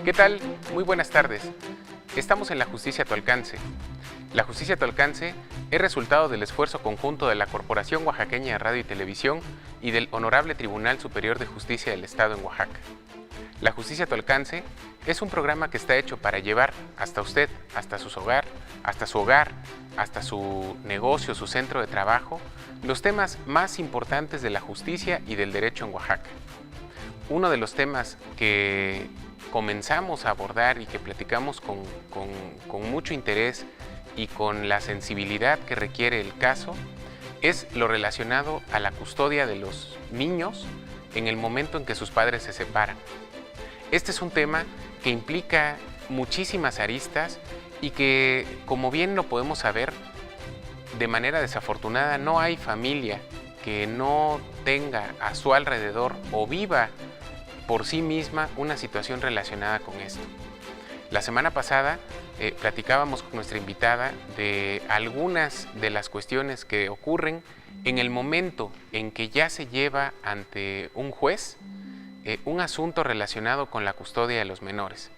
¿Qué tal? Muy buenas tardes. Estamos en La Justicia a tu alcance. La Justicia a tu alcance es resultado del esfuerzo conjunto de la Corporación Oaxaqueña de Radio y Televisión y del Honorable Tribunal Superior de Justicia del Estado en Oaxaca. La Justicia a tu alcance es un programa que está hecho para llevar hasta usted, hasta su hogar, hasta su negocio, su centro de trabajo, los temas más importantes de la justicia y del derecho en Oaxaca. Uno de los temas que comenzamos a abordar y que platicamos con mucho interés y con la sensibilidad que requiere el caso es lo relacionado a la custodia de los niños en el momento en que sus padres se separan. Este es un tema que implica muchísimas aristas y que, como bien lo podemos saber, de manera desafortunada no hay familia que no tenga a su alrededor o viva por sí misma una situación relacionada con esto. La semana pasada platicábamos con nuestra invitada de algunas de las cuestiones que ocurren en el momento en que ya se lleva ante un juez un asunto relacionado con la custodia de los menores.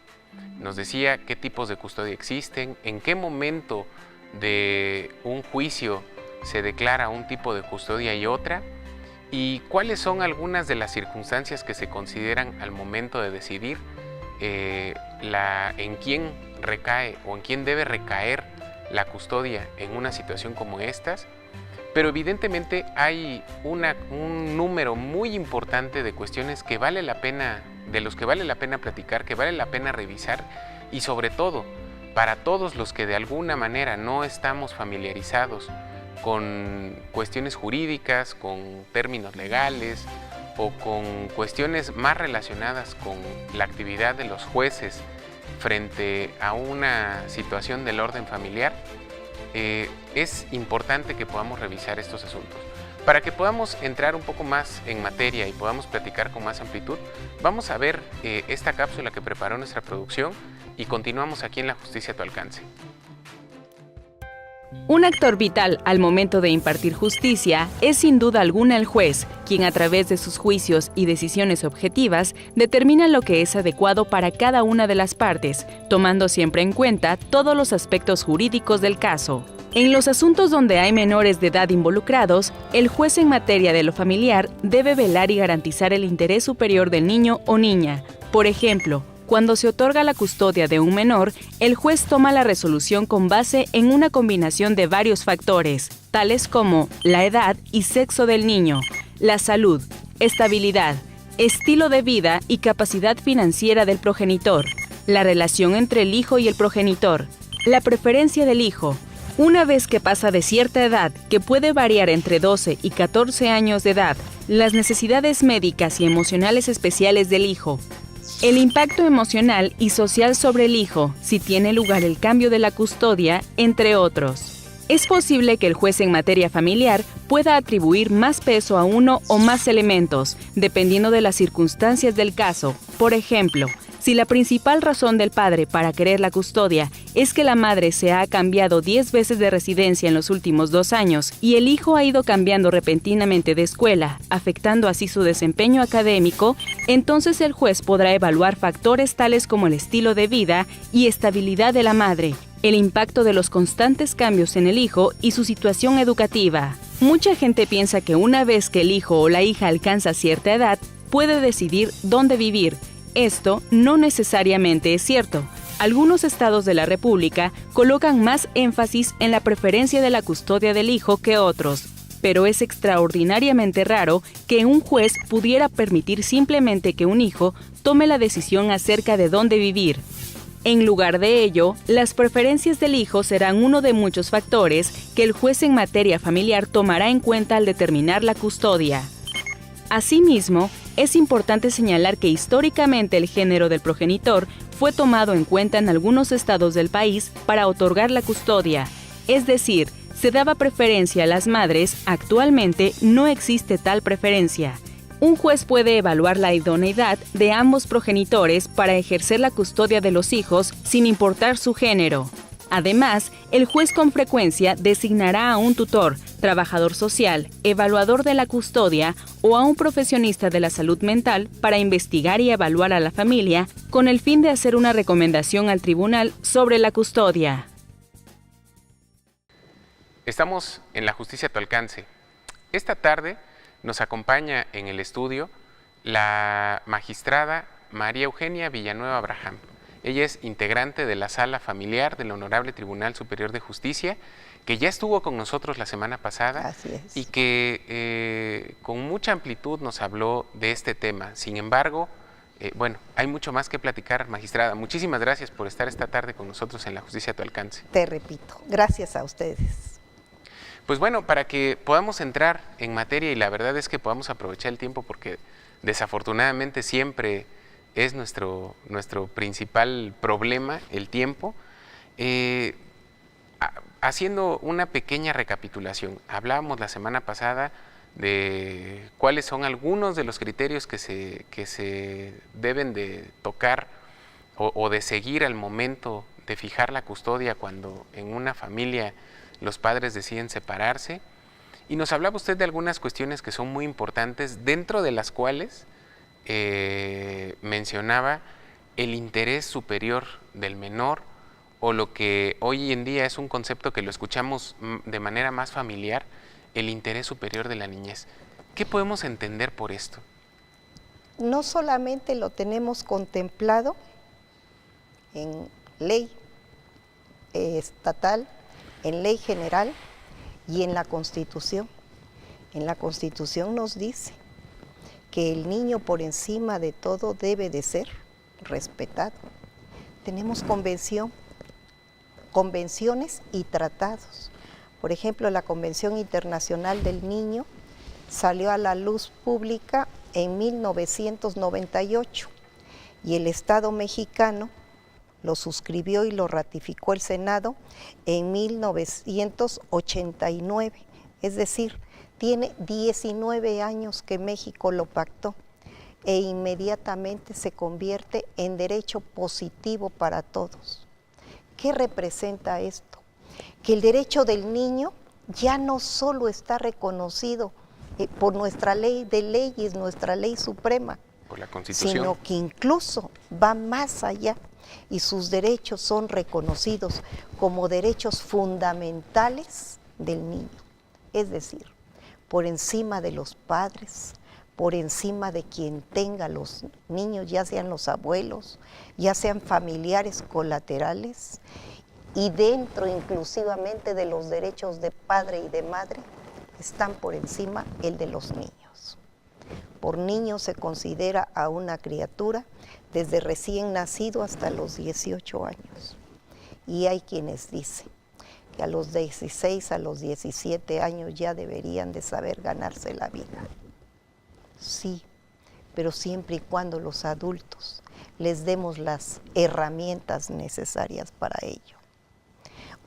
Nos decía qué tipos de custodia existen, en qué momento de un juicio se declara un tipo de custodia y otra, y cuáles son algunas de las circunstancias que se consideran al momento de decidir en quién recae o en quién debe recaer la custodia en una situación como estas. Pero evidentemente hay un número muy importante de cuestiones que vale la pena, de los que vale la pena platicar, que vale la pena revisar, y sobre todo para todos los que de alguna manera no estamos familiarizados con cuestiones jurídicas, con términos legales o con cuestiones más relacionadas con la actividad de los jueces frente a una situación del orden familiar. Es importante que podamos revisar estos asuntos. Para que podamos entrar un poco más en materia y podamos platicar con más amplitud, vamos a ver esta cápsula que preparó nuestra producción y continuamos aquí en La Justicia a tu alcance. Un actor vital al momento de impartir justicia es sin duda alguna el juez, quien a través de sus juicios y decisiones objetivas determina lo que es adecuado para cada una de las partes, tomando siempre en cuenta todos los aspectos jurídicos del caso. En los asuntos donde hay menores de edad involucrados, el juez en materia de lo familiar debe velar y garantizar el interés superior del niño o niña. Por ejemplo, cuando se otorga la custodia de un menor, el juez toma la resolución con base en una combinación de varios factores, tales como la edad y sexo del niño, la salud, estabilidad, estilo de vida y capacidad financiera del progenitor, la relación entre el hijo y el progenitor, la preferencia del hijo. Una vez que pasa de cierta edad, que puede variar entre 12 y 14 años de edad, las necesidades médicas y emocionales especiales del hijo, el impacto emocional y social sobre el hijo, si tiene lugar el cambio de la custodia, entre otros. Es posible que el juez en materia familiar pueda atribuir más peso a uno o más elementos, dependiendo de las circunstancias del caso. Por ejemplo, si la principal razón del padre para querer la custodia es que la madre se ha cambiado 10 veces de residencia en los últimos 2 años y el hijo ha ido cambiando repentinamente de escuela, afectando así su desempeño académico, entonces el juez podrá evaluar factores tales como el estilo de vida y estabilidad de la madre, el impacto de los constantes cambios en el hijo y su situación educativa. Mucha gente piensa que una vez que el hijo o la hija alcanza cierta edad, puede decidir dónde vivir. Esto no necesariamente es cierto. Algunos estados de la República colocan más énfasis en la preferencia de la custodia del hijo que otros, pero es extraordinariamente raro que un juez pudiera permitir simplemente que un hijo tome la decisión acerca de dónde vivir. En lugar de ello, las preferencias del hijo serán uno de muchos factores que el juez en materia familiar tomará en cuenta al determinar la custodia. Asimismo, es importante señalar que históricamente el género del progenitor fue tomado en cuenta en algunos estados del país para otorgar la custodia, es decir, se daba preferencia a las madres. Actualmente no existe tal preferencia. Un juez puede evaluar la idoneidad de ambos progenitores para ejercer la custodia de los hijos sin importar su género. Además, el juez con frecuencia designará a un tutor, trabajador social, evaluador de la custodia o a un profesionista de la salud mental para investigar y evaluar a la familia con el fin de hacer una recomendación al tribunal sobre la custodia. Estamos en La Justicia a tu Alcance. Esta tarde nos acompaña en el estudio la magistrada María Eugenia Villanueva Abraham. Ella es integrante de la Sala Familiar del Honorable Tribunal Superior de Justicia, que ya estuvo con nosotros la semana pasada. Así es. Y que con mucha amplitud nos habló de este tema. Sin embargo, bueno, hay mucho más que platicar, magistrada. Muchísimas gracias por estar esta tarde con nosotros en La Justicia a tu Alcance. Te repito, gracias a ustedes. Pues bueno, para que podamos entrar en materia, y la verdad es que podamos aprovechar el tiempo, porque desafortunadamente siempre es nuestro principal problema, el tiempo. Haciendo una pequeña recapitulación, hablábamos la semana pasada de cuáles son algunos de los criterios que se deben de tocar o de seguir al momento de fijar la custodia cuando en una familia los padres deciden separarse. Y nos hablaba usted de algunas cuestiones que son muy importantes, dentro de las cuales mencionaba el interés superior del menor, o lo que hoy en día es un concepto que lo escuchamos de manera más familiar, el interés superior de la niñez. ¿Qué podemos entender por esto? No solamente lo tenemos contemplado en ley estatal, en ley general y en la Constitución. En la Constitución nos dice que el niño por encima de todo debe de ser respetado. Tenemos convenciones y tratados. Por ejemplo, la Convención Internacional del Niño salió a la luz pública en 1998 y el Estado mexicano lo suscribió y lo ratificó el Senado en 1989, es decir, tiene 19 años que México lo pactó e inmediatamente se convierte en derecho positivo para todos. ¿Qué representa esto? Que el derecho del niño ya no solo está reconocido por nuestra ley de leyes, nuestra ley suprema, por la Constitución, sino que incluso va más allá y sus derechos son reconocidos como derechos fundamentales del niño. Es decir, por encima de los padres, por encima de quien tenga los niños, ya sean los abuelos, ya sean familiares colaterales, y dentro inclusivamente de los derechos de padre y de madre, están por encima el de los niños. Por niño se considera a una criatura desde recién nacido hasta los 18 años. Y hay quienes dicen que a los 16, a los 17 años ya deberían de saber ganarse la vida. Sí, pero siempre y cuando los adultos les demos las herramientas necesarias para ello.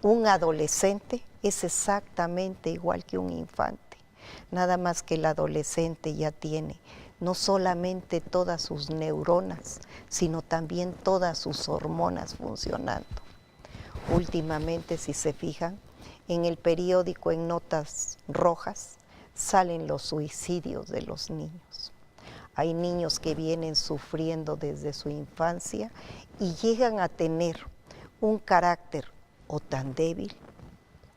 Un adolescente es exactamente igual que un infante, nada más que el adolescente ya tiene no solamente todas sus neuronas, sino también todas sus hormonas funcionando. Últimamente, si se fijan, en el periódico, en notas rojas, salen los suicidios de los niños. Hay niños que vienen sufriendo desde su infancia y llegan a tener un carácter o tan débil,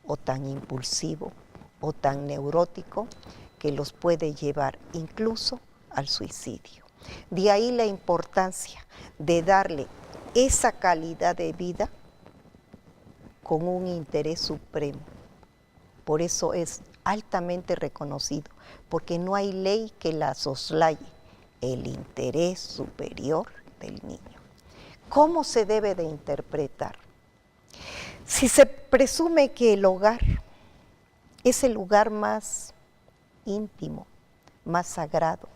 o tan impulsivo, o tan neurótico, que los puede llevar incluso al suicidio. De ahí la importancia de darle esa calidad de vida con un interés supremo. Por eso es altamente reconocido, porque no hay ley que la soslaye, el interés superior del niño. ¿Cómo se debe de interpretar? Si se presume que el hogar es el lugar más íntimo, más sagrado,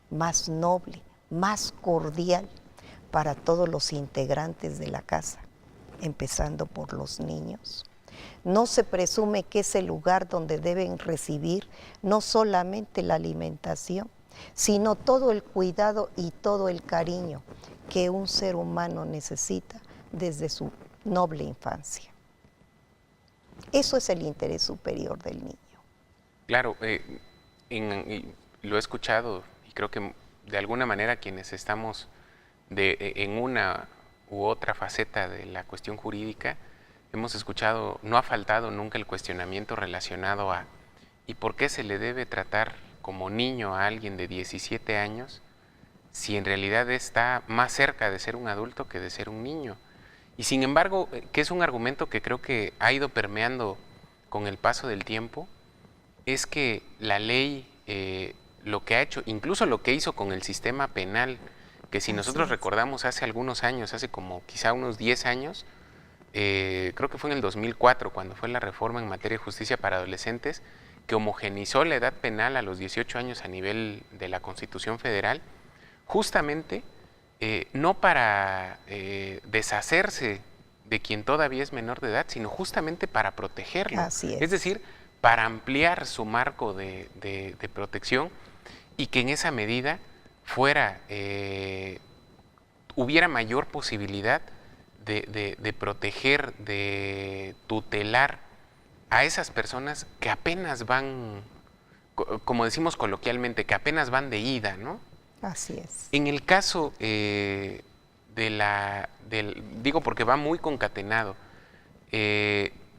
más noble, más cordial para todos los integrantes de la casa, empezando por los niños, no se presume que es el lugar donde deben recibir no solamente la alimentación, sino todo el cuidado y todo el cariño que un ser humano necesita desde su noble infancia. Eso es el interés superior del niño. Claro, y lo he escuchado y creo que de alguna manera quienes estamos en una u otra faceta de la cuestión jurídica, hemos escuchado, no ha faltado nunca el cuestionamiento relacionado a ¿y por qué se le debe tratar como niño a alguien de 17 años si en realidad está más cerca de ser un adulto que de ser un niño? Y sin embargo, que es un argumento que creo que ha ido permeando con el paso del tiempo, es que la ley lo que ha hecho, incluso lo que hizo con el sistema penal, que si nosotros recordamos hace algunos años, hace como quizá unos 10 años, creo que fue en el 2004 cuando fue la reforma en materia de justicia para adolescentes, que homogenizó la edad penal a los 18 años a nivel de la Constitución Federal, justamente no para deshacerse de quien todavía es menor de edad, sino justamente para protegerlo. Así es. Es decir, para ampliar su marco de protección y que en esa medida hubiera mayor posibilidad de proteger, de tutelar a esas personas que apenas van, como decimos coloquialmente, que apenas van de ida, ¿no? Así es. En el caso digo porque va muy concatenado,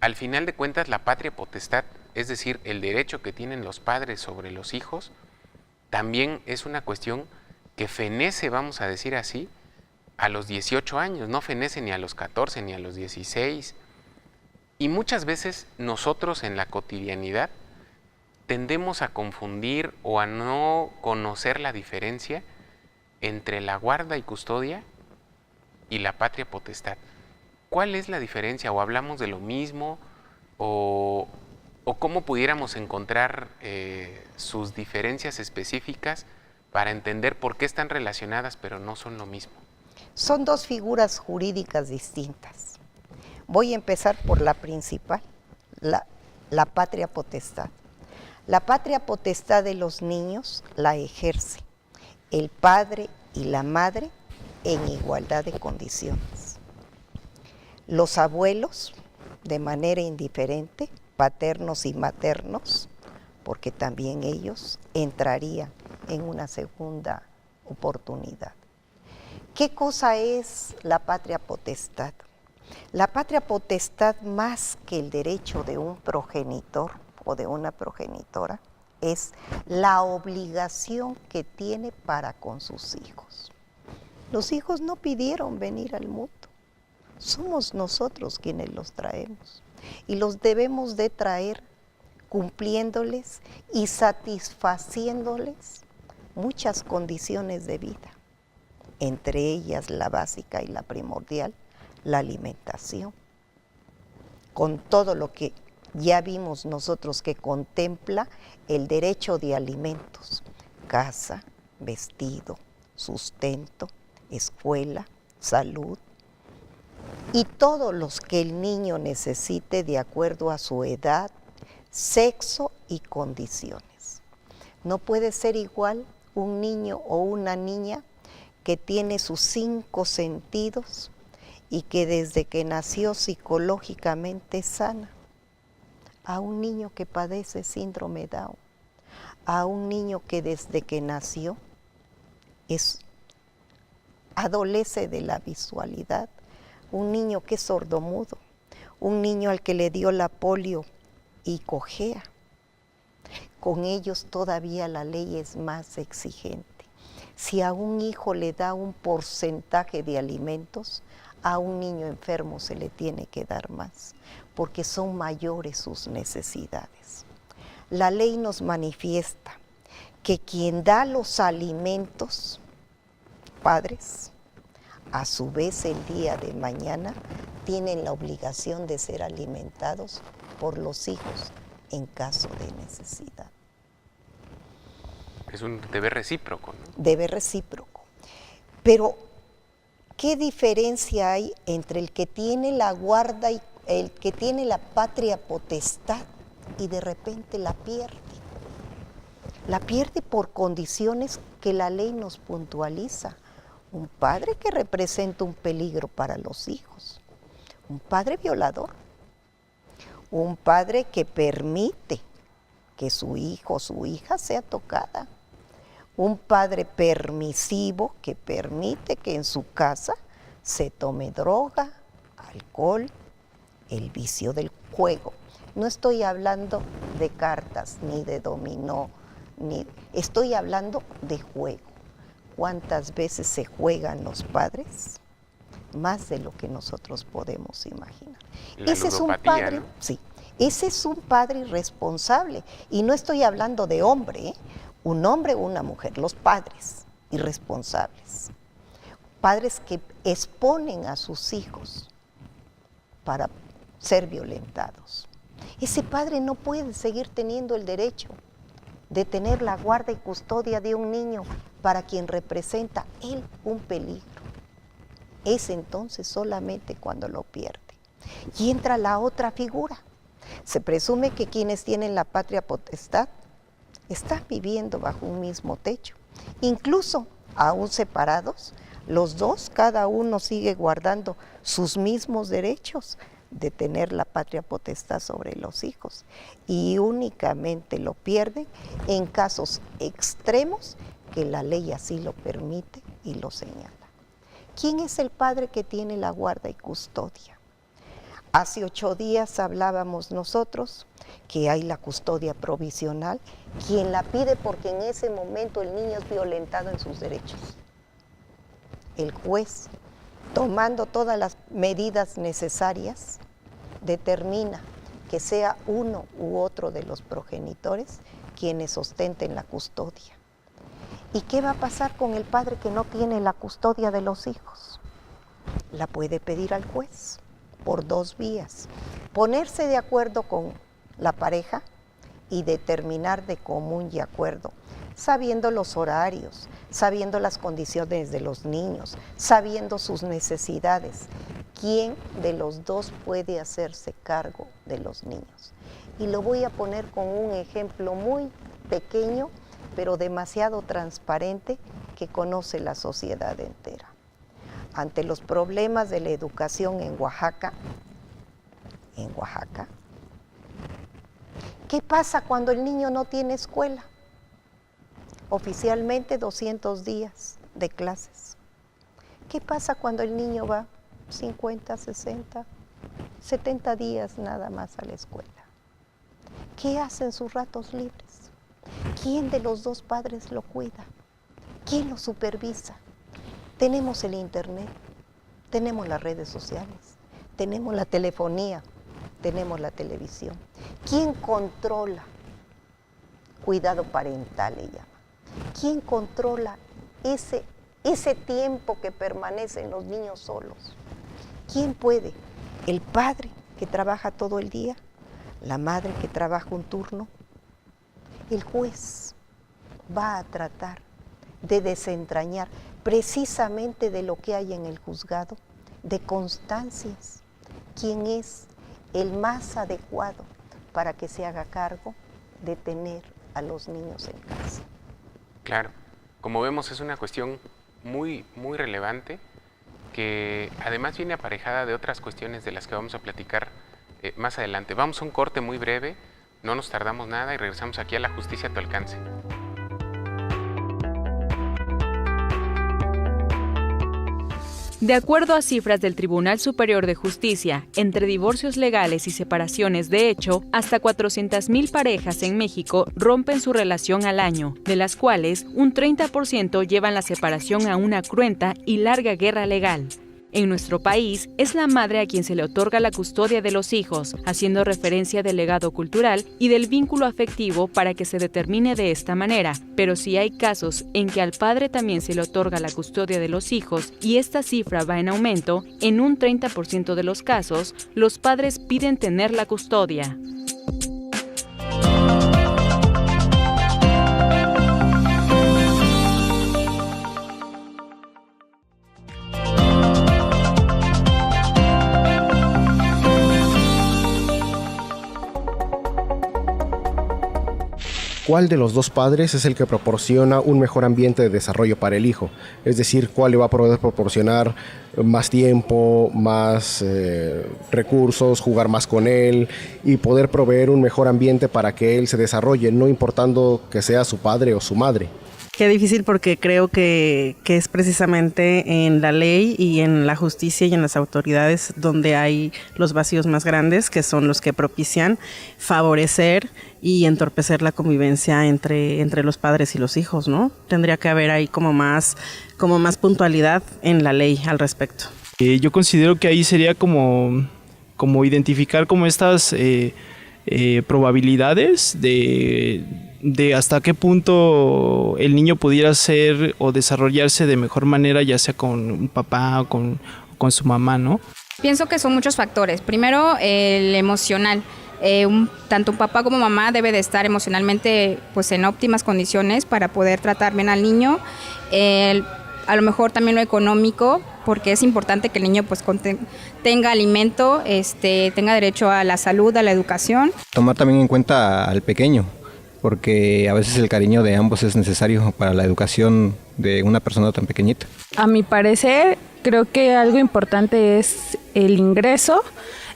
al final de cuentas la patria potestad, es decir, el derecho que tienen los padres sobre los hijos, también es una cuestión que fenece, vamos a decir así, a los 18 años, no fenece ni a los 14 ni a los 16. Y muchas veces nosotros en la cotidianidad tendemos a confundir o a no conocer la diferencia entre la guarda y custodia y la patria potestad. ¿Cuál es la diferencia? ¿O hablamos de lo mismo? ¿O cómo pudiéramos encontrar sus diferencias específicas para entender por qué están relacionadas pero no son lo mismo? Son dos figuras jurídicas distintas. Voy a empezar por la principal, la patria potestad. La patria potestad de los niños la ejerce el padre y la madre en igualdad de condiciones. Los abuelos, de manera indiferente, paternos y maternos, porque también ellos entrarían en una segunda oportunidad. ¿Qué cosa es la patria potestad? La patria potestad, más que el derecho de un progenitor o de una progenitora, es la obligación que tiene para con sus hijos. Los hijos no pidieron venir al mundo, somos nosotros quienes los traemos y los debemos de traer cumpliéndoles y satisfaciéndoles muchas condiciones de vida, entre ellas la básica y la primordial, la alimentación, con todo lo que ya vimos nosotros que contempla el derecho de alimentos, casa, vestido, sustento, escuela, salud, y todos los que el niño necesite de acuerdo a su edad, sexo y condiciones. No puede ser igual un niño o una niña que tiene sus 5 sentidos y que desde que nació psicológicamente es sana, a un niño que padece síndrome Down, a un niño que desde que nació adolece de la visualidad, un niño que es sordomudo, un niño al que le dio la polio y cojea. Con ellos todavía la ley es más exigente. Si a un hijo le da un porcentaje de alimentos, a un niño enfermo se le tiene que dar más, porque son mayores sus necesidades. La ley nos manifiesta que quien da los alimentos, padres, a su vez el día de mañana tienen la obligación de ser alimentados por los hijos en caso de necesidad. Es un deber recíproco, ¿no? Deber recíproco. Pero, ¿qué diferencia hay entre el que tiene la guarda y el que tiene la patria potestad y de repente la pierde? La pierde por condiciones que la ley nos puntualiza. Un padre que representa un peligro para los hijos, un padre violador, un padre que permite que su hijo o su hija sea tocada. Un padre permisivo que permite que en su casa se tome droga, alcohol, el vicio del juego. No estoy hablando de cartas, ni de dominó, estoy hablando de juego. ¿Cuántas veces se juegan los padres? Más de lo que nosotros podemos imaginar. Ese es un padre, ¿no? Sí, ese es un padre irresponsable. Y no estoy hablando de hombre, un hombre o una mujer, los padres irresponsables. Padres que exponen a sus hijos para ser violentados. Ese padre no puede seguir teniendo el derecho de tener la guarda y custodia de un niño para quien representa él un peligro. Es entonces solamente cuando lo pierde. Y entra la otra figura. Se presume que quienes tienen la patria potestad están viviendo bajo un mismo techo. Incluso, aún separados, los dos, cada uno sigue guardando sus mismos derechos de tener la patria potestad sobre los hijos, y únicamente lo pierden en casos extremos que la ley así lo permite y lo señala. ¿Quién es el padre que tiene la guarda y custodia? Hace 8 días hablábamos nosotros que hay la custodia provisional, quien la pide porque en ese momento el niño es violentado en sus derechos. El juez, tomando todas las medidas necesarias, determina que sea uno u otro de los progenitores quienes ostenten la custodia. ¿Y qué va a pasar con el padre que no tiene la custodia de los hijos? La puede pedir al juez por 2 vías. Ponerse de acuerdo con la pareja y determinar de común y acuerdo, sabiendo los horarios, sabiendo las condiciones de los niños, sabiendo sus necesidades, quién de los dos puede hacerse cargo de los niños. Y lo voy a poner con un ejemplo muy pequeño, pero demasiado transparente, que conoce la sociedad entera. Ante los problemas de la educación en Oaxaca, ¿qué pasa cuando el niño no tiene escuela? Oficialmente 200 días de clases. ¿Qué pasa cuando el niño va 50, 60, 70 días nada más a la escuela? ¿Qué hace en sus ratos libres? ¿Quién de los dos padres lo cuida? ¿Quién lo supervisa? Tenemos el internet, tenemos las redes sociales, tenemos la telefonía, tenemos la televisión. ¿Quién controla? Cuidado parental le llama. ¿Quién controla ese tiempo que permanecen los niños solos? ¿Quién puede? ¿El padre que trabaja todo el día? ¿La madre que trabaja un turno? El juez va a tratar de desentrañar precisamente de lo que hay en el juzgado, de constancias, quién es el más adecuado para que se haga cargo de tener a los niños en casa. Claro, como vemos es una cuestión muy relevante, que además viene aparejada de otras cuestiones de las que vamos a platicar más adelante. Vamos a un corte muy breve, no nos tardamos nada y regresamos aquí a La Justicia a tu alcance. De acuerdo a cifras del Tribunal Superior de Justicia, entre divorcios legales y separaciones de hecho, hasta 400,000 parejas en México rompen su relación al año, de las cuales un 30% llevan la separación a una cruenta y larga guerra legal. En nuestro país, es la madre a quien se le otorga la custodia de los hijos, haciendo referencia del legado cultural y del vínculo afectivo para que se determine de esta manera. Pero si hay casos en que al padre también se le otorga la custodia de los hijos y esta cifra va en aumento, en un 30% de los casos, los padres piden tener la custodia. cuál de los dos padres es el que proporciona un mejor ambiente de desarrollo para el hijo. Es decir, cuál le va a poder proporcionar más tiempo, más recursos, jugar más con él y poder proveer un mejor ambiente para que él se desarrolle, no importando que sea su padre o su madre. Qué difícil, porque creo que es precisamente en la ley y en la justicia y en las autoridades donde hay los vacíos más grandes, que son los que propician favorecer y entorpecer la convivencia entre los padres y los hijos, ¿no? Tendría que haber ahí como más puntualidad en la ley al respecto. Yo considero que ahí sería como identificar como estas probabilidades de hasta qué punto el niño pudiera ser o desarrollarse de mejor manera, ya sea con un papá o con su mamá, ¿no? Pienso que son muchos factores. Primero, el emocional. Tanto un papá como mamá debe de estar emocionalmente pues en óptimas condiciones para poder tratar bien al niño. A lo mejor también lo económico, porque es importante que el niño pues tenga alimento, tenga derecho a la salud, a la educación. Tomar también en cuenta al pequeño, porque a veces el cariño de ambos es necesario para la educación de una persona tan pequeñita. A mi parecer, creo que algo importante es el ingreso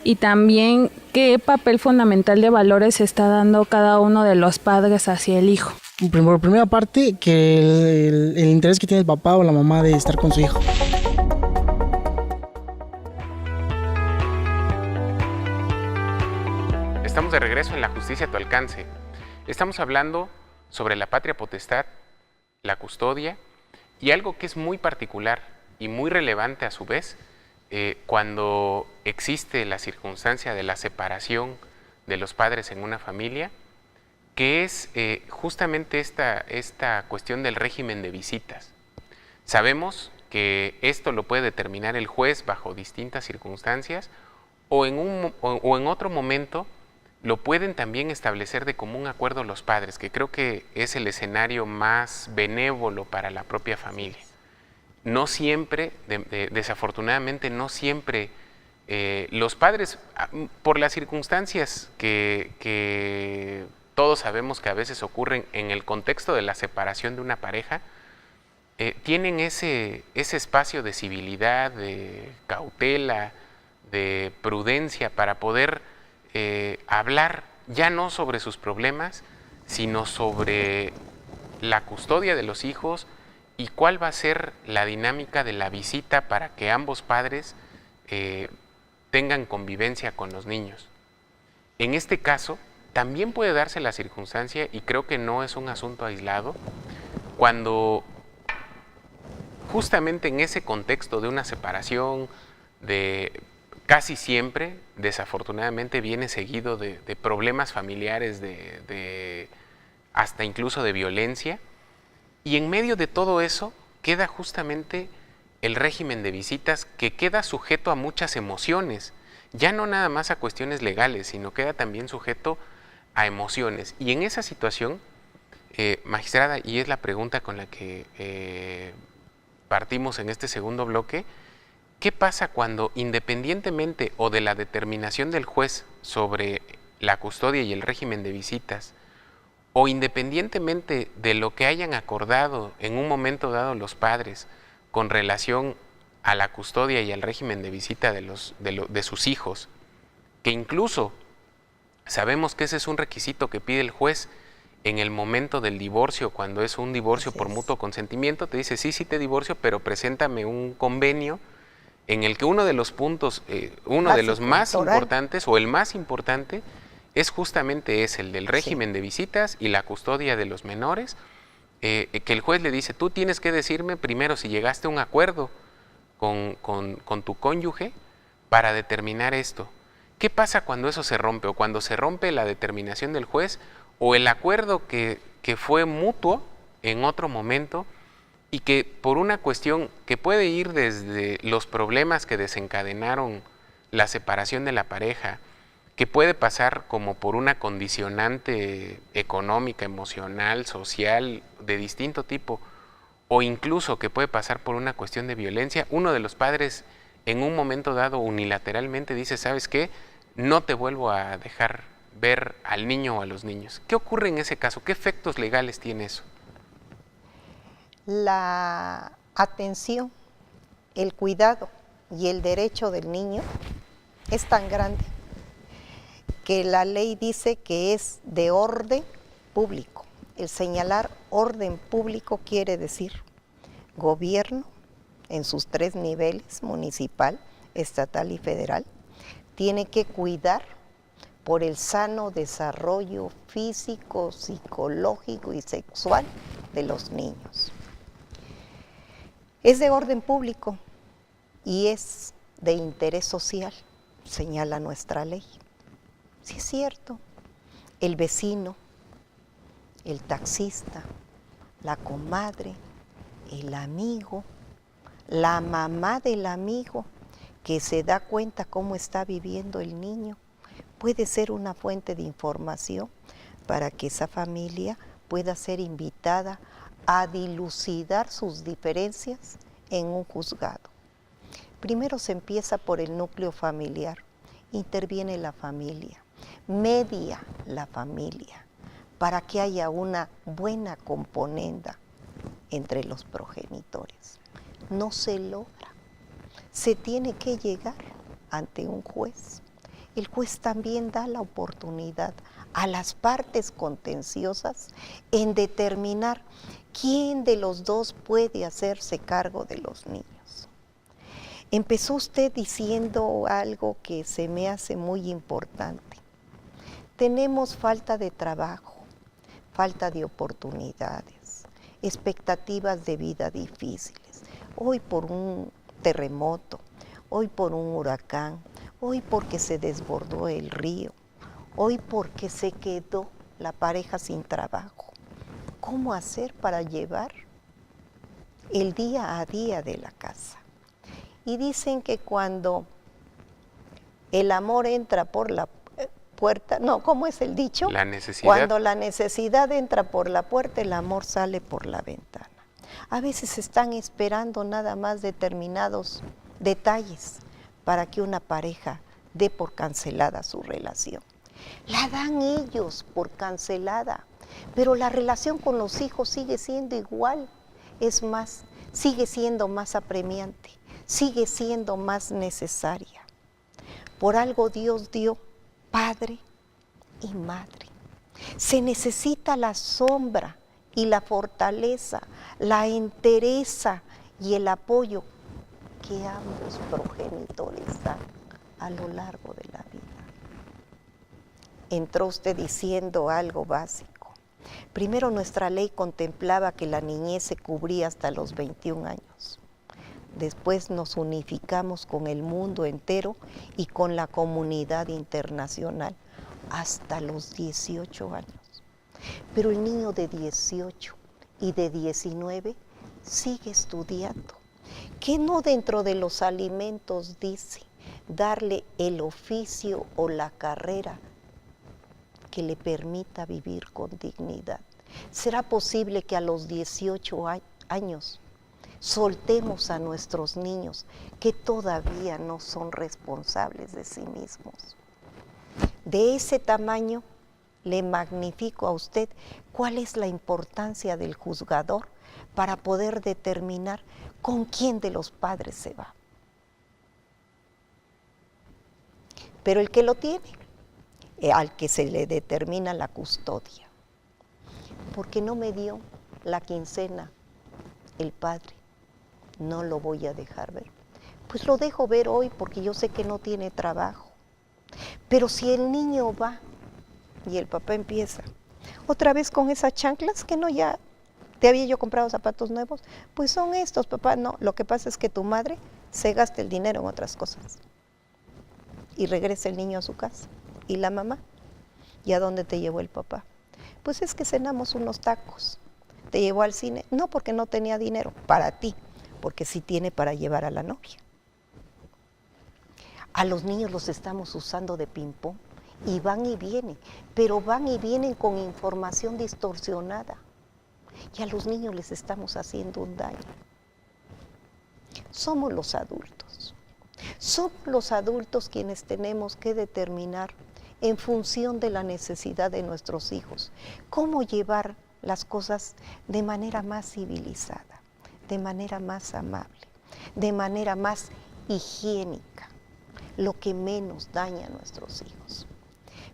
y también qué papel fundamental de valores está dando cada uno de los padres hacia el hijo. Por primera parte, que el interés que tiene el papá o la mamá de estar con su hijo. Estamos de regreso en La Justicia a tu Alcance. Estamos hablando sobre la patria potestad, la custodia y algo que es muy particular y muy relevante a su vez cuando existe la circunstancia de la separación de los padres en una familia, que es justamente esta cuestión del régimen de visitas. Sabemos que esto lo puede determinar el juez bajo distintas circunstancias o en otro momento lo pueden también establecer de común acuerdo los padres, que creo que es el escenario más benévolo para la propia familia. No siempre, desafortunadamente, no siempre los padres, por las circunstancias que todos sabemos que a veces ocurren en el contexto de la separación de una pareja, tienen ese espacio de civilidad, de cautela, de prudencia para poder hablar ya no sobre sus problemas, sino sobre la custodia de los hijos y cuál va a ser la dinámica de la visita para que ambos padres tengan convivencia con los niños. En este caso, también puede darse la circunstancia, y creo que no es un asunto aislado, cuando justamente en ese contexto de una separación, casi siempre, desafortunadamente, viene seguido de problemas familiares, hasta incluso de violencia, y en medio de todo eso queda justamente el régimen de visitas, que queda sujeto a muchas emociones, ya no nada más a cuestiones legales, sino queda también sujeto a emociones. Y en esa situación, magistrada, y es la pregunta con la que partimos en este segundo bloque, ¿qué pasa cuando, independientemente o de la determinación del juez sobre la custodia y el régimen de visitas, o independientemente de lo que hayan acordado en un momento dado los padres con relación a la custodia y al régimen de visita de sus hijos, que incluso sabemos que ese es un requisito que pide el juez en el momento del divorcio, cuando es un divorcio por mutuo consentimiento, te dice, sí te divorcio, pero preséntame un convenio en el que uno de los puntos, uno de los más importantes o el más importante es justamente el del régimen de visitas y la custodia de los menores, que el juez le dice, tú tienes que decirme primero si llegaste a un acuerdo con tu cónyuge para determinar esto. ¿Qué pasa cuando eso se rompe o cuando se rompe la determinación del juez o el acuerdo que fue mutuo en otro momento y que por una cuestión que puede ir desde los problemas que desencadenaron la separación de la pareja, que puede pasar como por una condicionante económica, emocional, social, de distinto tipo, o incluso que puede pasar por una cuestión de violencia, uno de los padres en un momento dado unilateralmente dice, ¿sabes qué? No te vuelvo a dejar ver al niño o a los niños. ¿Qué ocurre en ese caso? ¿Qué efectos legales tiene eso? La atención, el cuidado y el derecho del niño es tan grande que la ley dice que es de orden público. El señalar orden público quiere decir gobierno en sus 3 niveles, municipal, estatal y federal, tiene que cuidar por el sano desarrollo físico, psicológico y sexual de los niños. Es de orden público y es de interés social, señala nuestra ley. Sí es cierto, el vecino, el taxista, la comadre, el amigo, la mamá del amigo que se da cuenta cómo está viviendo el niño, puede ser una fuente de información para que esa familia pueda ser invitada a dilucidar sus diferencias en un juzgado. Primero se empieza por el núcleo familiar, interviene la familia, media la familia, para que haya una buena componenda entre los progenitores. No se logra, se tiene que llegar ante un juez. El juez también da la oportunidad a las partes contenciosas en determinar quién de los dos puede hacerse cargo de los niños. Empezó usted diciendo algo que se me hace muy importante. Tenemos falta de trabajo, falta de oportunidades, expectativas de vida difíciles. Hoy por un terremoto, hoy por un huracán, hoy porque se desbordó el río, hoy porque se quedó la pareja sin trabajo. ¿Cómo hacer para llevar el día a día de la casa? Y dicen que cuando el amor entra por la puerta, no, ¿cómo es el dicho? La necesidad. Cuando la necesidad entra por la puerta, el amor sale por la ventana. A veces están esperando nada más determinados detalles para que una pareja dé por cancelada su relación. La dan ellos por cancelada, pero la relación con los hijos sigue siendo igual. Es más, sigue siendo más apremiante, sigue siendo más necesaria. Por algo Dios dio padre y madre. Se necesita la sombra y la fortaleza, la entereza y el apoyo que ambos progenitores dan a lo largo de la vida. Entró usted diciendo algo básico. Primero, nuestra ley contemplaba que la niñez se cubría hasta los 21 años. Después nos unificamos con el mundo entero y con la comunidad internacional hasta los 18 años. Pero el niño de 18 y de 19 sigue estudiando. ¿Qué no dentro de los alimentos dice darle el oficio o la carrera que le permita vivir con dignidad? ¿Será posible que a los 18 años soltemos a nuestros niños que todavía no son responsables de sí mismos? De ese tamaño le magnifico a usted cuál es la importancia del juzgador para poder determinar con quién de los padres se va. Pero el que lo tiene, al que se le determina la custodia, porque no me dio la quincena el padre, no lo voy a dejar ver. Pues lo dejo ver hoy porque yo sé que no tiene trabajo. Pero si el niño va y el papá empieza otra vez con esas chanclas que no, ya te había yo comprado zapatos nuevos, pues son estos, papá. No, lo que pasa es que tu madre se gasta el dinero en otras cosas y regresa el niño a su casa. ¿Y la mamá? ¿Y a dónde te llevó el papá? Pues es que cenamos unos tacos. ¿Te llevó al cine? No, porque no tenía dinero para ti, porque sí tiene para llevar a la novia. A los niños los estamos usando de ping-pong y van y vienen, pero van y vienen con información distorsionada. Y a los niños les estamos haciendo un daño. Somos los adultos. Somos los adultos quienes tenemos que determinar en función de la necesidad de nuestros hijos. ¿Cómo llevar las cosas de manera más civilizada, de manera más amable, de manera más higiénica, lo que menos daña a nuestros hijos?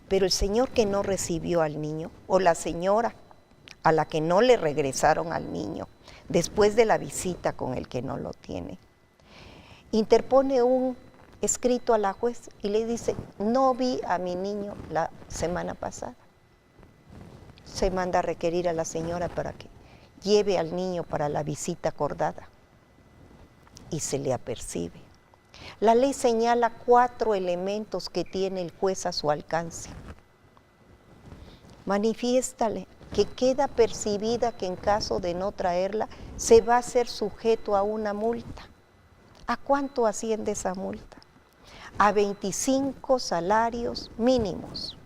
Pero el señor que no recibió al niño, o la señora a la que no le regresaron al niño, después de la visita con el que no lo tiene, interpone un escrito a la juez y le dice: no vi a mi niño la semana pasada. Se manda a requerir a la señora para que lleve al niño para la visita acordada y se le apercibe. La ley señala 4 elementos que tiene el juez a su alcance. Manifiéstale que queda percibida que en caso de no traerla se va a ser sujeto a una multa. ¿A cuánto asciende esa multa? A 25 salarios mínimos,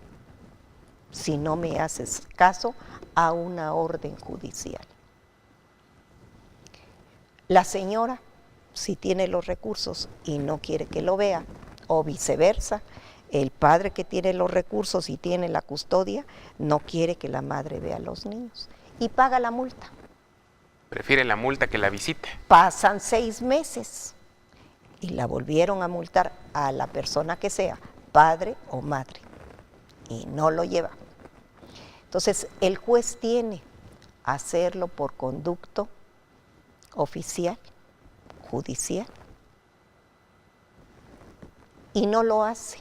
si no me haces caso, a una orden judicial. La señora, si tiene los recursos y no quiere que lo vea, o viceversa, el padre que tiene los recursos y tiene la custodia, no quiere que la madre vea a los niños y paga la multa. Prefiere la multa que la visita. Pasan 6 meses y la volvieron a multar a la persona que sea, padre o madre, y no lo lleva. Entonces, el juez tiene a hacerlo por conducto oficial, judicial, y no lo hace.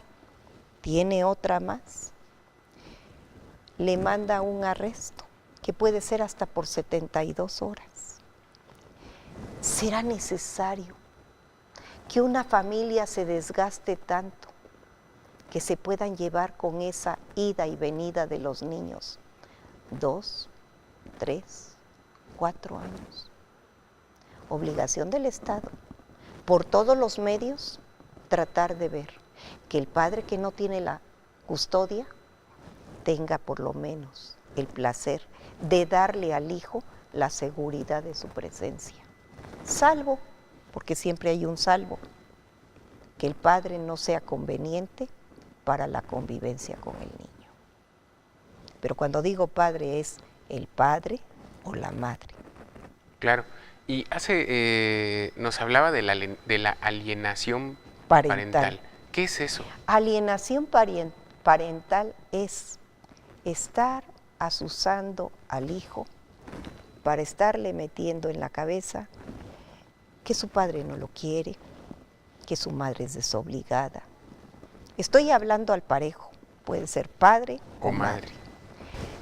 Tiene otra más. Le manda un arresto, que puede ser hasta por 72 horas. ¿Será necesario que una familia se desgaste tanto que se puedan llevar con esa ida y venida de los niños 2, 3, 4 años? Obligación del Estado, por todos los medios, tratar de ver que el padre que no tiene la custodia tenga por lo menos el placer de darle al hijo la seguridad de su presencia. Salvo, porque siempre hay un salvo, que el padre no sea conveniente para la convivencia con el niño. Pero cuando digo padre es el padre o la madre. Claro. Y nos hablaba de la alienación parental. ¿Qué es eso? Alienación parental es estar azuzando al hijo para estarle metiendo en la cabeza que su padre no lo quiere, que su madre es desobligada. Estoy hablando al parejo, puede ser padre o madre.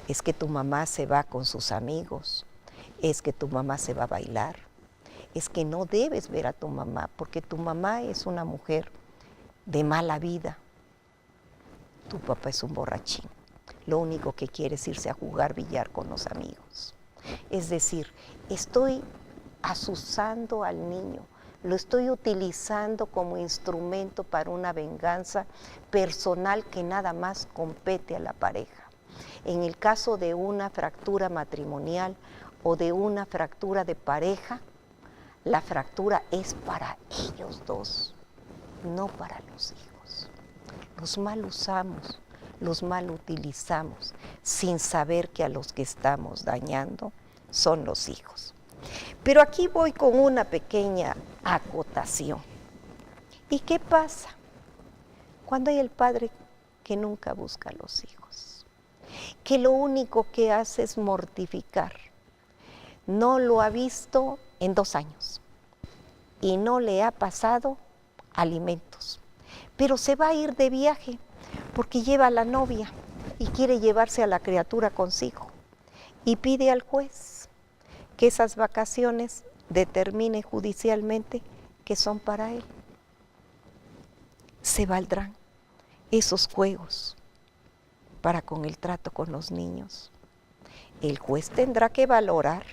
Es que tu mamá se va con sus amigos, es que tu mamá se va a bailar, es que no debes ver a tu mamá porque tu mamá es una mujer de mala vida, tu papá es un borrachín, lo único que quiere es irse a jugar billar con los amigos. Es decir, estoy azuzando al niño, lo estoy utilizando como instrumento para una venganza personal que nada más compete a la pareja. En el caso de una fractura matrimonial o de una fractura de pareja, la fractura es para ellos dos, no para los hijos. Los mal usamos, los mal utilizamos, sin saber que a los que estamos dañando son los hijos. Pero aquí voy con una pequeña acotación. ¿Y qué pasa cuando hay el padre que nunca busca a los hijos? Que lo único que hace es mortificar. No lo ha visto en 2 años y no le ha pasado alimentos. Pero se va a ir de viaje porque lleva a la novia y quiere llevarse a la criatura consigo. Y pide al juez que esas vacaciones determine judicialmente que son para él. ¿Se valdrán esos juegos para con el trato con los niños? El juez tendrá que valorar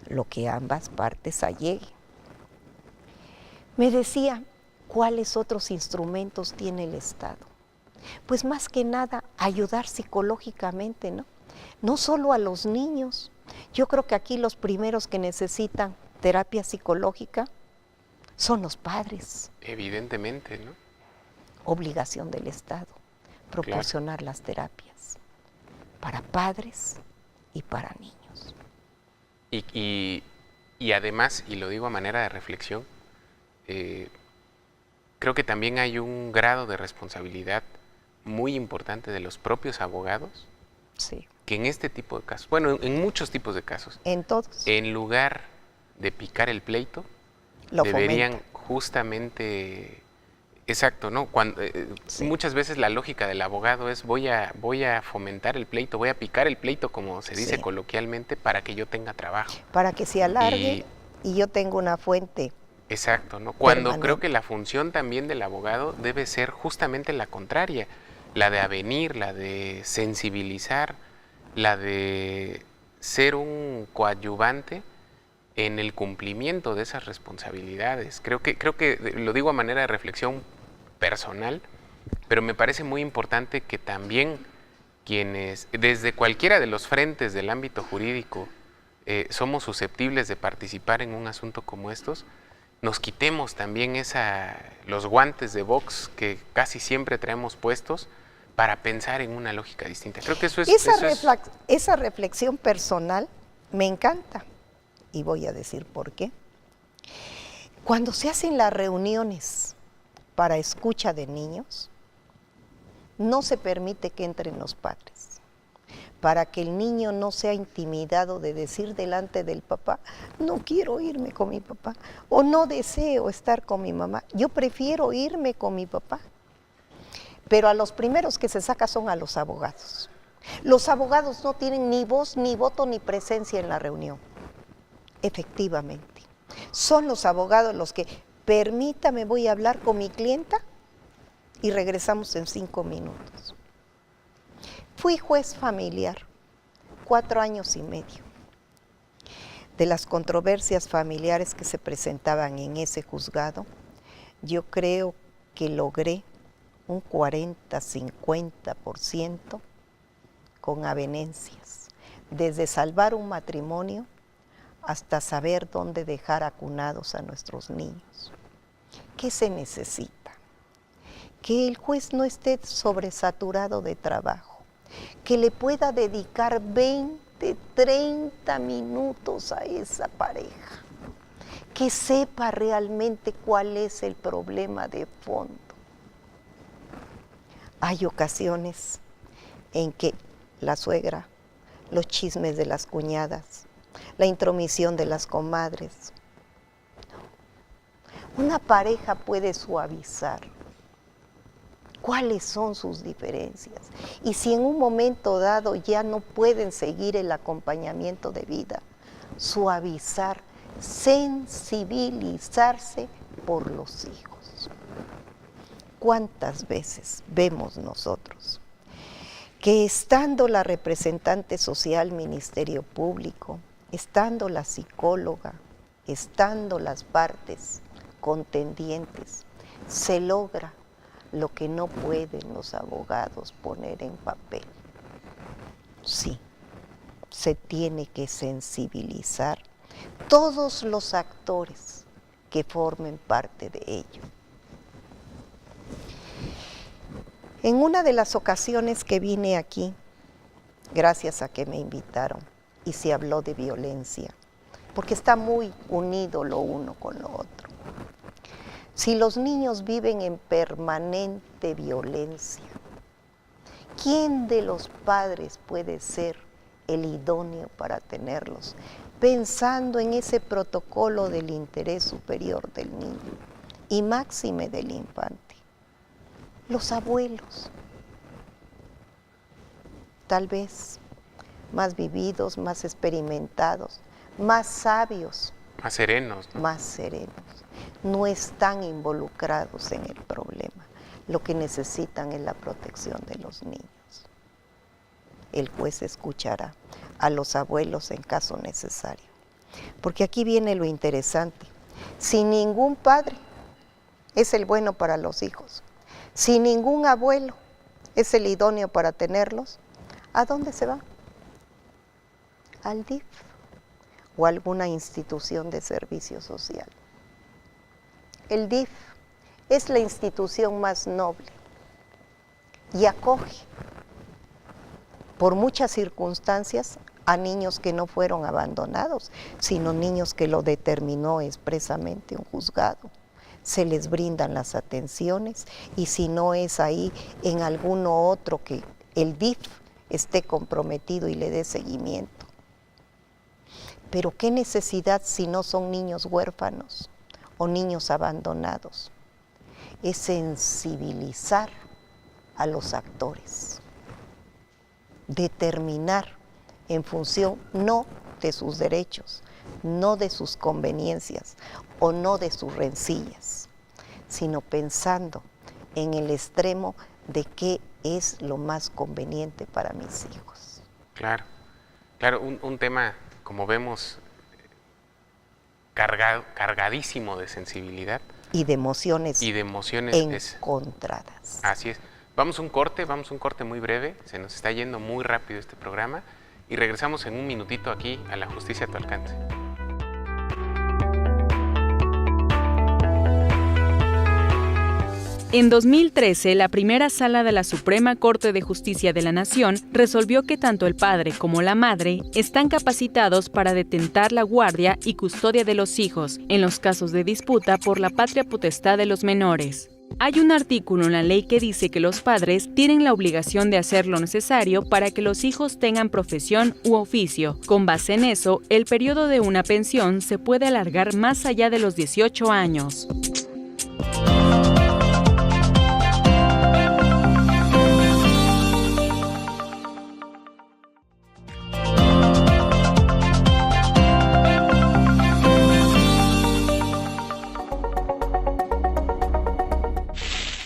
lo que ambas partes alleguen. Me decía, ¿cuáles otros instrumentos tiene el Estado? Pues más que nada ayudar psicológicamente, ¿no? No solo a los niños. Yo creo que aquí los primeros que necesitan terapia psicológica son los padres. Evidentemente, ¿no? Obligación del Estado. proporcionar las terapias para padres y para niños. Y además, y lo digo a manera de reflexión, creo que también hay un grado de responsabilidad muy importante de los propios abogados, sí, que en este tipo de casos, bueno, en muchos tipos de casos, en todos, en lugar de picar el pleito, lo deberían fomenta. justamente, exacto, ¿no? Cuando, Sí. muchas veces la lógica del abogado es voy a fomentar el pleito, voy a picar el pleito, como se dice Sí. coloquialmente, para que yo tenga trabajo. Para que se alargue y yo tengo una fuente. Exacto, ¿no? Cuando Permanente. creo que la función también del abogado debe ser justamente la contraria, la de avenir, la de sensibilizar, la de ser un coadyuvante en el cumplimiento de esas responsabilidades. Creo que lo digo a manera de reflexión personal, pero me parece muy importante que también quienes, desde cualquiera de los frentes del ámbito jurídico, somos susceptibles de participar en un asunto como estos, nos quitemos también los guantes de box que casi siempre traemos puestos para pensar en una lógica distinta. Creo que Esa reflexión personal me encanta y voy a decir por qué. Cuando se hacen las reuniones para escucha de niños, no se permite que entren los padres, para que el niño no sea intimidado de decir delante del papá, no quiero irme con mi papá, o no deseo estar con mi mamá, yo prefiero irme con mi papá. Pero a los primeros que se saca son a los abogados. Los abogados no tienen ni voz, ni voto, ni presencia en la reunión. Efectivamente. Son los abogados los que, permítame, voy a hablar con mi clienta y regresamos en 5 minutos. Fui juez familiar 4 años y medio. De las controversias familiares que se presentaban en ese juzgado, yo creo que logré un 40-50% con avenencias, desde salvar un matrimonio hasta saber dónde dejar acunados a nuestros niños. ¿Qué se necesita? Que el juez no esté sobresaturado de trabajo, que le pueda dedicar 20, 30 minutos a esa pareja, que sepa realmente cuál es el problema de fondo. Hay ocasiones en que la suegra, los chismes de las cuñadas, la intromisión de las comadres. Una pareja puede suavizar cuáles son sus diferencias y si en un momento dado ya no pueden seguir el acompañamiento de vida, suavizar, sensibilizarse por los hijos. ¿Cuántas veces vemos nosotros que estando la representante social, Ministerio Público, estando la psicóloga, estando las partes contendientes, se logra lo que no pueden los abogados poner en papel? Sí, se tiene que sensibilizar todos los actores que formen parte de ello. En una de las ocasiones que vine aquí, gracias a que me invitaron, y se habló de violencia, porque está muy unido lo uno con lo otro. Si los niños viven en permanente violencia, ¿quién de los padres puede ser el idóneo para tenerlos? Pensando en ese protocolo del interés superior del niño y máxime del infante. Los abuelos, tal vez más vividos, más experimentados, más sabios, más serenos, ¿no? Más serenos, no están involucrados en el problema. Lo que necesitan es la protección de los niños. El juez escuchará a los abuelos en caso necesario. Porque aquí viene lo interesante. Si ningún padre es el bueno para los hijos, si ningún abuelo es el idóneo para tenerlos, ¿a dónde se va? Al DIF o a alguna institución de servicio social. El DIF es la institución más noble, y acoge por muchas circunstancias a niños que no fueron abandonados, sino niños que lo determinó expresamente un juzgado. Se les brindan las atenciones y si no es ahí, en alguno otro que el DIF esté comprometido y le dé seguimiento. Pero ¿qué necesidad si no son niños huérfanos o niños abandonados? Es sensibilizar a los actores, determinar en función no de sus derechos, no de sus conveniencias o no de sus rencillas, sino pensando en el extremo de qué es lo más conveniente para mis hijos. Claro, claro, un tema, como vemos, cargadísimo de sensibilidad. Y de emociones encontradas. Así es. Vamos a un corte muy breve, se nos está yendo muy rápido este programa y regresamos en un minutito aquí a La Justicia a tu alcance. En 2013, la primera sala de la Suprema Corte de Justicia de la Nación resolvió que tanto el padre como la madre están capacitados para detentar la guardia y custodia de los hijos en los casos de disputa por la patria potestad de los menores. Hay un artículo en la ley que dice que los padres tienen la obligación de hacer lo necesario para que los hijos tengan profesión u oficio. Con base en eso, el periodo de una pensión se puede alargar más allá de los 18 años.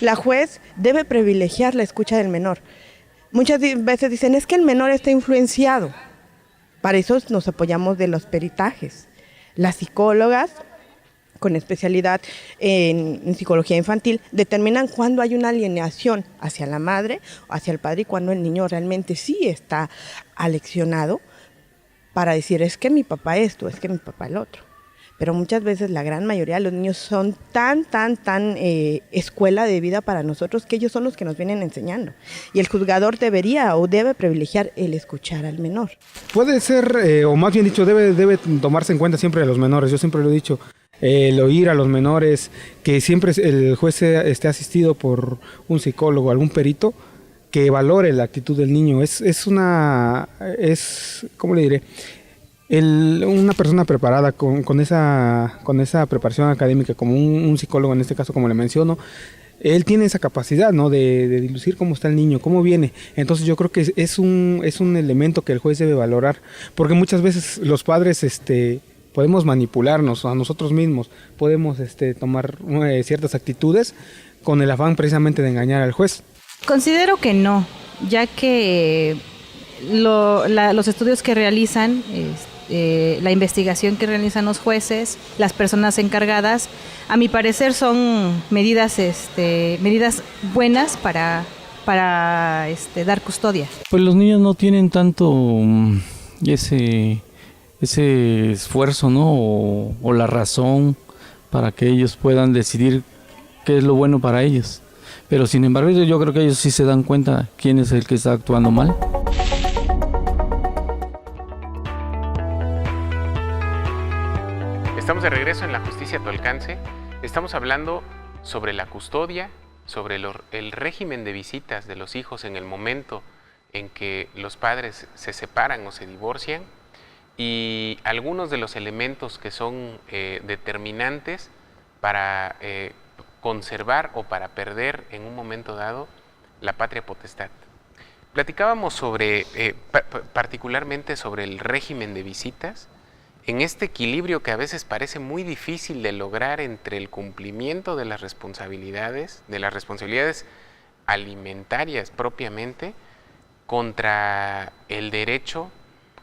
La juez debe privilegiar la escucha del menor. Muchas veces dicen, es que el menor está influenciado. Para eso nos apoyamos de los peritajes. Las psicólogas, con especialidad en psicología infantil, determinan cuándo hay una alienación hacia la madre o hacia el padre y cuándo el niño realmente sí está aleccionado para decir, es que mi papá esto, es que mi papá el otro. Pero muchas veces la gran mayoría de los niños son tan escuela de vida para nosotros que ellos son los que nos vienen enseñando. Y el juzgador debería o debe privilegiar el escuchar al menor. Puede ser, o más bien dicho, debe tomarse en cuenta siempre a los menores. Yo siempre lo he dicho, el oír a los menores, que siempre el juez esté asistido por un psicólogo, algún perito, que valore la actitud del niño. ¿Cómo le diré? Una persona preparada con esa preparación académica, como un psicólogo en este caso, como le menciono, él tiene esa capacidad, ¿no?, de dilucir cómo está el niño, cómo viene. Entonces yo creo que es un elemento que el juez debe valorar, porque muchas veces los padres podemos manipularnos a nosotros mismos, podemos tomar ciertas actitudes con el afán precisamente de engañar al juez. Considero que no, ya que los estudios que realizan, la investigación que realizan los jueces, las personas encargadas, a mi parecer son medidas buenas para dar custodia. Pues los niños no tienen tanto ese esfuerzo, ¿no? O la razón para que ellos puedan decidir qué es lo bueno para ellos. Pero sin embargo yo creo que ellos sí se dan cuenta quién es el que está actuando mal. Estamos de regreso en La Justicia a tu alcance. Estamos hablando sobre la custodia, sobre el régimen de visitas de los hijos en el momento en que los padres se separan o se divorcian y algunos de los elementos que son determinantes para conservar o para perder en un momento dado la patria potestad. Platicábamos particularmente sobre el régimen de visitas, en este equilibrio que a veces parece muy difícil de lograr entre el cumplimiento de las responsabilidades alimentarias propiamente, contra el derecho,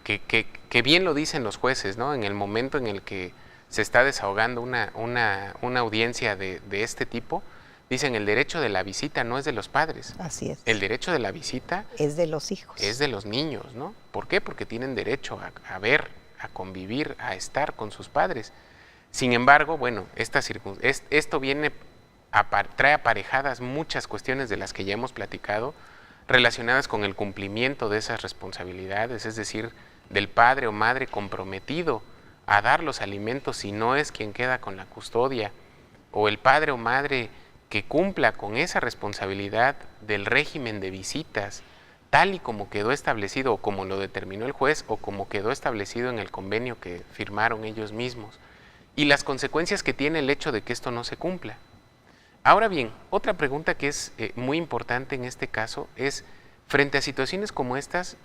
que bien lo dicen los jueces, ¿no? En el momento en el que se está desahogando una audiencia de este tipo, dicen el derecho de la visita no es de los padres. Así es. El derecho de la visita es de los hijos. Es de los niños, ¿no? ¿Por qué? Porque tienen derecho a ver, a convivir, a estar con sus padres. Sin embargo, bueno, esto viene trae aparejadas muchas cuestiones de las que ya hemos platicado, relacionadas con el cumplimiento de esas responsabilidades, es decir, del padre o madre comprometido a dar los alimentos si no es quien queda con la custodia, o el padre o madre que cumpla con esa responsabilidad del régimen de visitas, tal y como quedó establecido o como lo determinó el juez o como quedó establecido en el convenio que firmaron ellos mismos, y las consecuencias que tiene el hecho de que esto no se cumpla. Ahora bien, otra pregunta que es muy importante en este caso es, frente a situaciones como estas,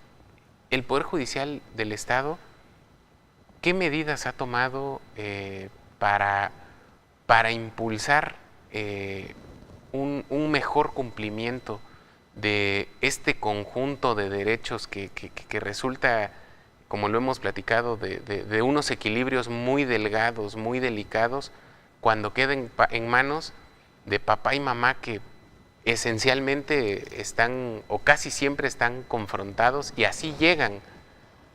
el Poder Judicial del Estado, ¿qué medidas ha tomado para impulsar un mejor cumplimiento de este conjunto de derechos que resulta, como lo hemos platicado, de unos equilibrios muy delgados, muy delicados, cuando queden en manos de papá y mamá que esencialmente están o casi siempre están confrontados y así llegan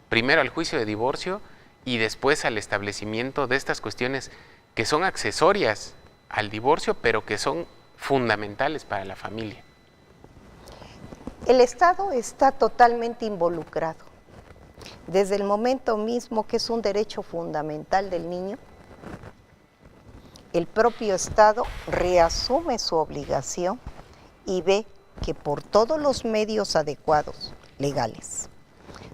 primero al juicio de divorcio y después al establecimiento de estas cuestiones que son accesorias al divorcio, pero que son fundamentales para la familia? El Estado está totalmente involucrado. Desde el momento mismo que es un derecho fundamental del niño, el propio Estado reasume su obligación y ve que por todos los medios adecuados, legales,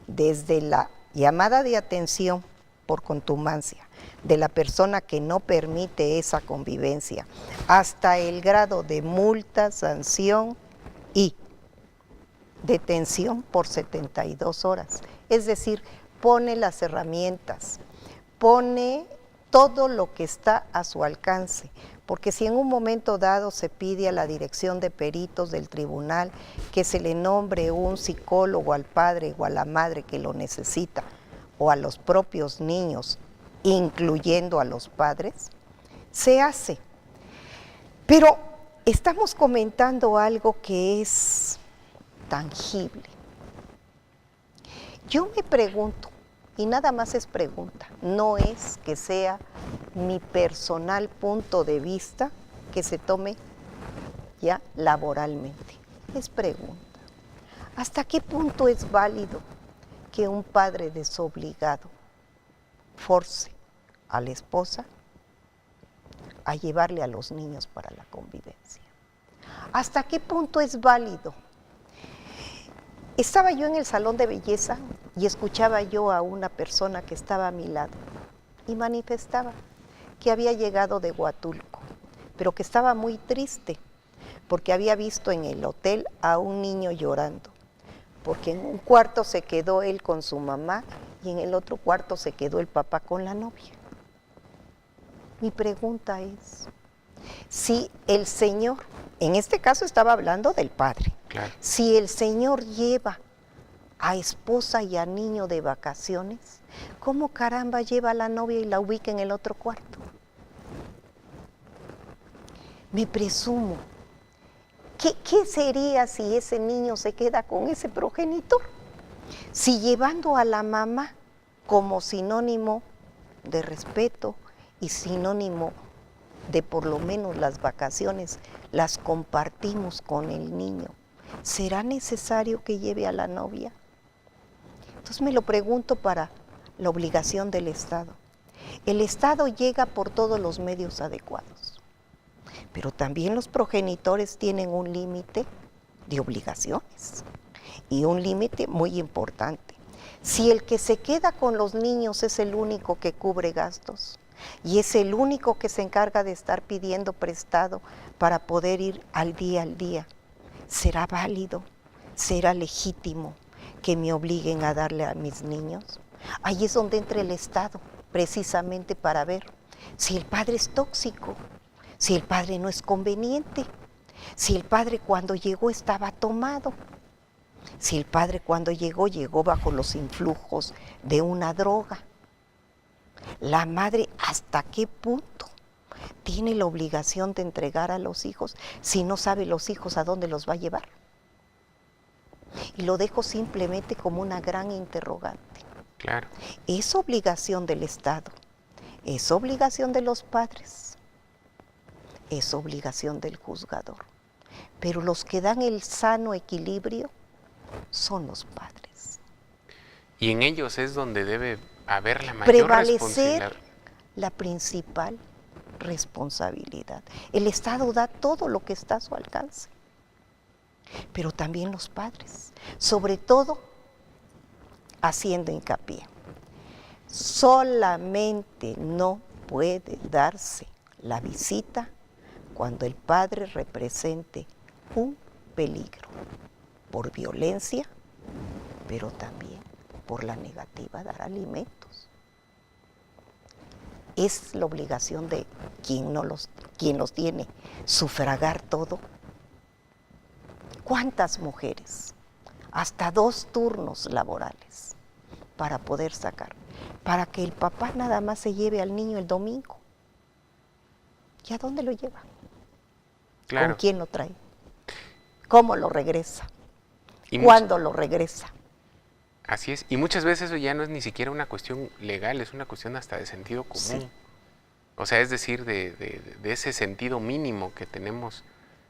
desde la llamada de atención por contumacia de la persona que no permite esa convivencia, hasta el grado de multa, sanción y detención por 72 horas. Es decir, pone las herramientas, pone todo lo que está a su alcance, porque si en un momento dado se pide a la dirección de peritos del tribunal que se le nombre un psicólogo al padre o a la madre que lo necesita, o a los propios niños, incluyendo a los padres, se hace. Pero estamos comentando algo que es tangible. Yo me pregunto, y nada más es pregunta, no es que sea mi personal punto de vista que se tome ya laboralmente, es pregunta. ¿Hasta qué punto es válido que un padre desobligado force a la esposa a llevarle a los niños para la convivencia? ¿Hasta qué punto es válido? Estaba yo en el salón de belleza y escuchaba yo a una persona que estaba a mi lado y manifestaba que había llegado de Huatulco, pero que estaba muy triste porque había visto en el hotel a un niño llorando, porque en un cuarto se quedó él con su mamá y en el otro cuarto se quedó el papá con la novia. Mi pregunta es, si el Señor, en este caso estaba hablando del padre, claro, si el Señor lleva a esposa y a niño de vacaciones, ¿cómo caramba lleva a la novia y la ubica en el otro cuarto? Me presumo, ¿qué sería si ese niño se queda con ese progenitor? Si llevando a la mamá como sinónimo de respeto y sinónimo de por lo menos las vacaciones las compartimos con el niño, ¿será necesario que lleve a la novia? Entonces me lo pregunto para la obligación del Estado. El Estado llega por todos los medios adecuados, pero también los progenitores tienen un límite de obligaciones y un límite muy importante. Si el que se queda con los niños es el único que cubre gastos y es el único que se encarga de estar pidiendo prestado para poder ir al día, ¿será válido? ¿Será legítimo que me obliguen a darle a mis niños? Ahí es donde entra el Estado, precisamente para ver si el padre es tóxico, si el padre no es conveniente, si el padre cuando llegó estaba tomado, si el padre cuando llegó bajo los influjos de una droga. La madre, ¿hasta qué punto tiene la obligación de entregar a los hijos si no sabe los hijos a dónde los va a llevar? Y lo dejo simplemente como una gran interrogante. Claro. Es obligación del Estado, es obligación de los padres es obligación del juzgador. Pero los que dan el sano equilibrio son los padres. Y en ellos es donde debe haber la mayor responsabilidad. Prevalecer la principal responsabilidad. El Estado da todo lo que está a su alcance, pero también los padres, sobre todo haciendo hincapié. Solamente no puede darse la visita cuando el padre represente un peligro por violencia, pero también por la negativa a dar alimentos. Es la obligación de quien los tiene, sufragar todo. ¿Cuántas mujeres? Hasta 2 turnos laborales para poder sacar, para que el papá nada más se lleve al niño el domingo. ¿Y a dónde lo lleva? Claro. ¿Con quién lo trae? ¿Cómo lo regresa? ¿Cuándo lo regresa? Así es, y muchas veces eso ya no es ni siquiera una cuestión legal, es una cuestión hasta de sentido común. Sí. O sea, es decir, de ese sentido mínimo que tenemos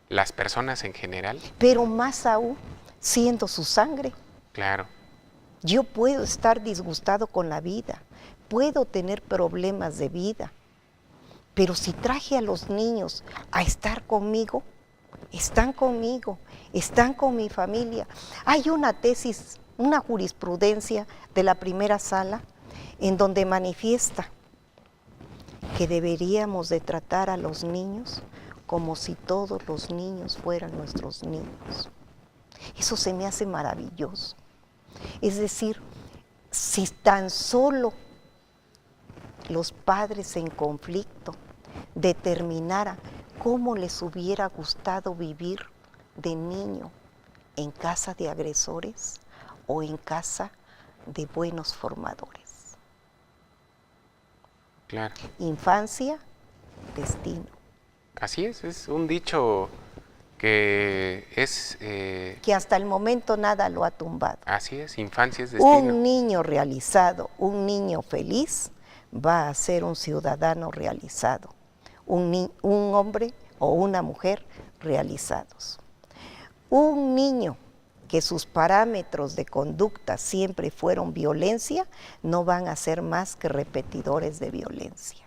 las personas en general. Pero más aún, siendo su sangre. Claro. Yo puedo estar disgustado con la vida, puedo tener problemas de vida, pero si traje a los niños a estar conmigo, están conmigo, están con mi familia. Hay una tesis, una jurisprudencia de la primera sala en donde manifiesta que deberíamos de tratar a los niños como si todos los niños fueran nuestros niños. Eso se me hace maravilloso. Es decir, si tan solo los padres en conflicto determinaran cómo les hubiera gustado vivir de niño en casa de agresores o en casa de buenos formadores. Claro. Infancia, destino. Así es un dicho que es... que hasta el momento nada lo ha tumbado. Así es, infancia es destino. Un niño realizado, un niño feliz, va a ser un ciudadano realizado. Un hombre o una mujer realizados. Un niño que sus parámetros de conducta siempre fueron violencia, no van a ser más que repetidores de violencia.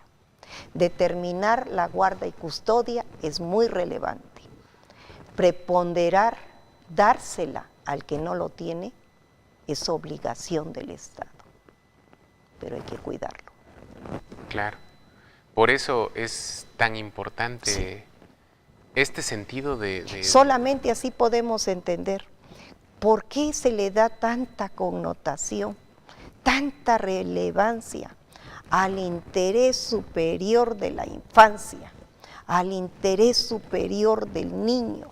Determinar la guarda y custodia es muy relevante. Preponderar, dársela al que no lo tiene, es obligación del Estado. Pero hay que cuidarlo. Claro. Por eso es tan importante este sentido de... Solamente así podemos entender por qué se le da tanta connotación, tanta relevancia al interés superior de la infancia, al interés superior del niño.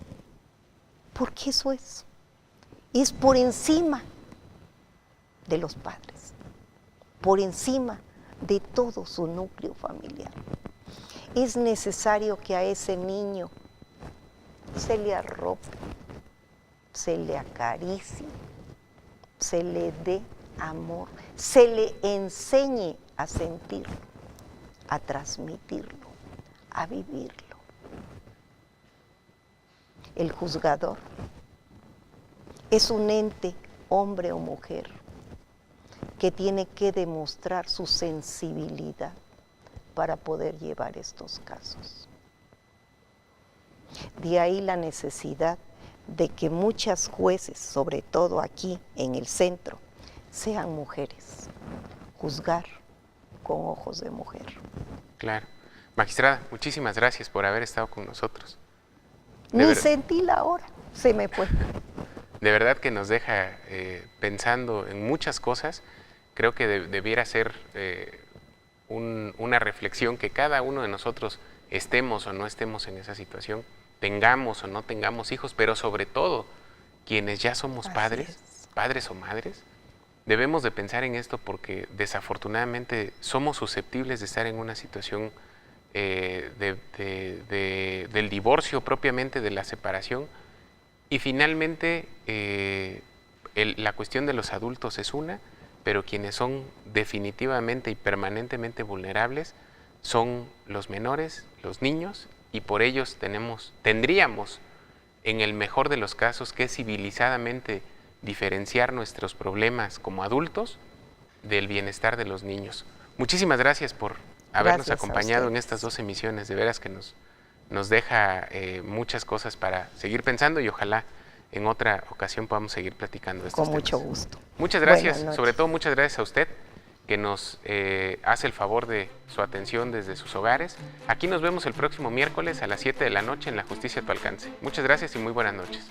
Porque eso es por encima de los padres, por encima de todo su núcleo familiar. Es necesario que a ese niño se le arrope, se le acaricie, se le dé amor, se le enseñe a sentirlo, a transmitirlo, a vivirlo. El juzgador es un ente, hombre o mujer, que tiene que demostrar su sensibilidad para poder llevar estos casos. De ahí la necesidad de que muchas jueces, sobre todo aquí en el centro, sean mujeres, juzgar con ojos de mujer. Claro. Magistrada, muchísimas gracias por haber estado con nosotros. Ni sentí la hora, se me fue. De verdad que nos deja pensando en muchas cosas. Creo que debiera ser una reflexión que cada uno de nosotros estemos o no estemos en esa situación, tengamos o no tengamos hijos, pero sobre todo quienes ya somos padres o madres, debemos de pensar en esto porque desafortunadamente somos susceptibles de estar en una situación del divorcio propiamente, de la separación, y finalmente la cuestión de los adultos es una, pero quienes son definitivamente y permanentemente vulnerables son los menores, los niños y por ellos tendríamos, en el mejor de los casos, que civilizadamente diferenciar nuestros problemas como adultos del bienestar de los niños. Muchísimas gracias por habernos acompañado en estas 2 emisiones. De veras que nos deja muchas cosas para seguir pensando y ojalá en otra ocasión podamos seguir platicando de estos temas. Con mucho gusto. Muchas gracias, sobre todo muchas gracias a usted que nos hace el favor de su atención desde sus hogares. Aquí nos vemos el próximo miércoles a las 7 de la noche en La Justicia a tu alcance. Muchas gracias y muy buenas noches.